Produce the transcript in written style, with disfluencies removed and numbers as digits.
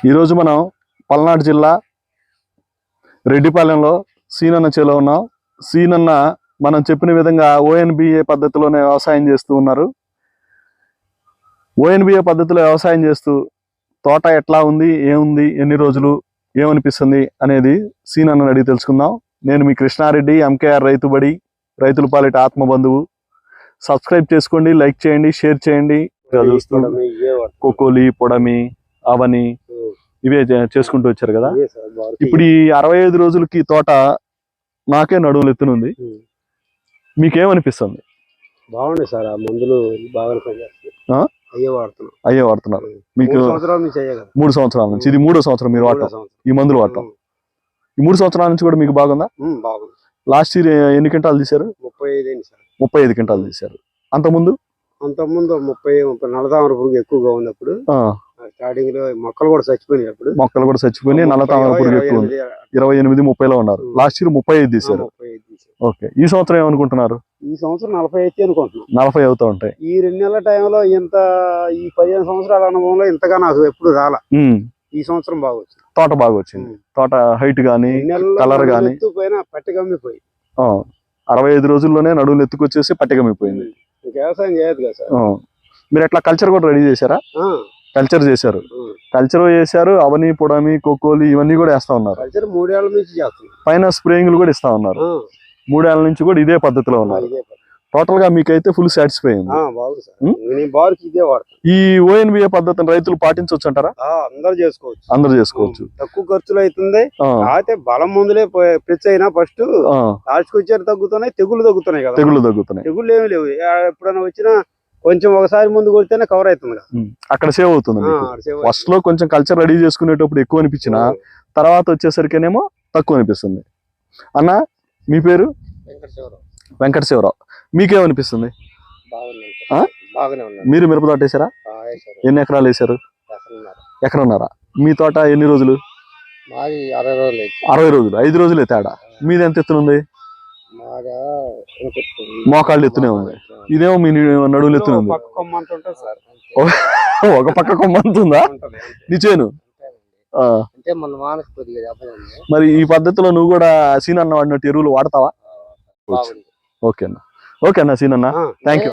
ఈరోజు మనం పల్నాడు జిల్లా రెడ్డిపాలెంలో సీనన్న చేలో ఉన్నాం. సీనన్న మనం చెప్పిన విధంగా ONBA పద్ధతిలోనే వ్యవసాయం చేస్తూ ఉన్నారు. ONBA పద్ధతిలో వ్యవసాయం చేస్తూ తోట ఎట్లా ఉంది, ఏముంది, ఎన్ని రోజులు, ఏమనిపిస్తుంది అనేది సీనన్నని అడిగి తెలుసుకుందాం. నేను మీ కృష్ణారెడ్డి, MKR రైతుబడి, రైతుల పాలిట ఆత్మబంధువు. సబ్స్క్రైబ్ చేసుకోండి, లైక్ చేయండి, షేర్ చేయండి. కోకోలి, పొడమి, అవని ఇవే చేసుకుంటూ వచ్చారు కదా. ఇప్పుడు ఈ 65 రోజులకి తోట నాకే నడువులు ఎత్తునుంది. మీకేమనిపిస్తుంది? బాగుంది సార్, ఆ మందులు బాగా అయ్యే వాడుతున్నారు. మీకు 3 సంవత్సరాల నుంచి ఇది 3వ సంవత్సరం మీరు వాడటం, ఈ మందులు వాడటం. ఈ 3 సంవత్సరాల నుంచి కూడా మీకు బాగుందా? బాగుంది. లాస్ట్ ఇయర్ ఎన్ని క్వింటాలు తీశారు? 35 క్వింటాలు తీశారు. అంతకుముందు 30 నల్లతామర పురుగు ఎక్కువగా ఉన్నప్పుడు స్టార్టింగ్ లో మొక్కలు కూడా చచ్చిపోయినాయి. నల్లతామర పురుగు ఎక్కువ ఉంది. 28-30లో ఉన్నారు. లాస్ట్ ఇయర్ 35 తీశారు. ఓకే, ఈ సంవత్సరం ఏమనుకుంటున్నారు? ఈ సంవత్సరం 40 అయితే అనుకుంటున్నాను. 40 అవుతా ఉంటాయి. ఈ 2 నెలల టైంలో ఇంత ఈ 15 సంవత్సరాల అనుభవంలో ఇంతగా నాకు ఎప్పుడు రాలా. ఈ సంవత్సరం బాగా వచ్చింది. తోట బాగా వచ్చింది. తోట హైట్ గానీ, కలర్ గానీ పట్టి కమ్మిపోయి 65 రోజుల్లోనే నడువులు ఎత్తుకొచ్చేసి పట్టి కమ్మిపోయింది. వ్యవసాయం చేయదు కదా సార్. మీరు ఎట్లా కల్చర్ కూడా రెడీ చేశారా? కల్చర్ చేశారు. అవని, పొడమి, కోకోలి ఇవన్నీ కూడా వేస్తా ఉన్నారు. కల్చర్ 3 ఏళ్ల నుంచి చేస్తున్నారు. పైన స్ప్రేయింగ్లు కూడా ఇస్తా ఉన్నారు. 3 ఏళ్ల నుంచి కూడా ఇదే పద్ధతిలో ఉన్నారు. టోటల్ గా మీకైతే ఫుల్ సాటిస్ఫై అయింది. ఈ ONBA పద్ధతిని రైతులు పాటించవచ్చు అంటారా? అందరు చేసుకోవచ్చు. తక్కువ ఖర్చులు అవుతుంది. అయితే బలం మందులే పిచ్ అయినా ఫస్ట్ లాస్ట్ వచ్చారు తగ్గుతున్నాయి, తెగులు తగ్గుతున్నాయి కదా. తెగులు ఏమి లేవు. ఎప్పుడైనా వచ్చినా కొంచెం ఒకసారి ముందు కొడితేనే కవర్ అవుతుంది కదా, అక్కడ సేవ్ అవుతుంది. ఫస్ట్ లో కొంచెం కల్చర్ రెడీ చేసుకునేటప్పుడు ఎక్కువ అనిపించిన తర్వాత వచ్చేసరికేనేమో తక్కువ అనిపిస్తుంది. అన్న, మీ పేరు? వెంకట శివరావు. మీకేమనిపిస్తుంది? మీరు మిరప తోట వేసారా? ఎన్ని ఎకరాలు వేసారు? ఎకరన్నారా. మీ తోట ఎన్ని రోజులు? 60 రోజులు. 5 రోజులే తేడా. మీది ఎంత ఎత్తునుంది? మోకాళ్ళు ఎత్తునే ఉంది. ఇదేమో మీ నడువులు ఎత్తునుంది. ఒక పక్క కొమ్మంతుందా నిచేను? మరి ఈ పద్ధతిలో నువ్వు కూడా సీనన్న వాడినట్టు ఎరువులు వాడతావా? ఓకే అన్న సీనన్న, థ్యాంక్ యూ.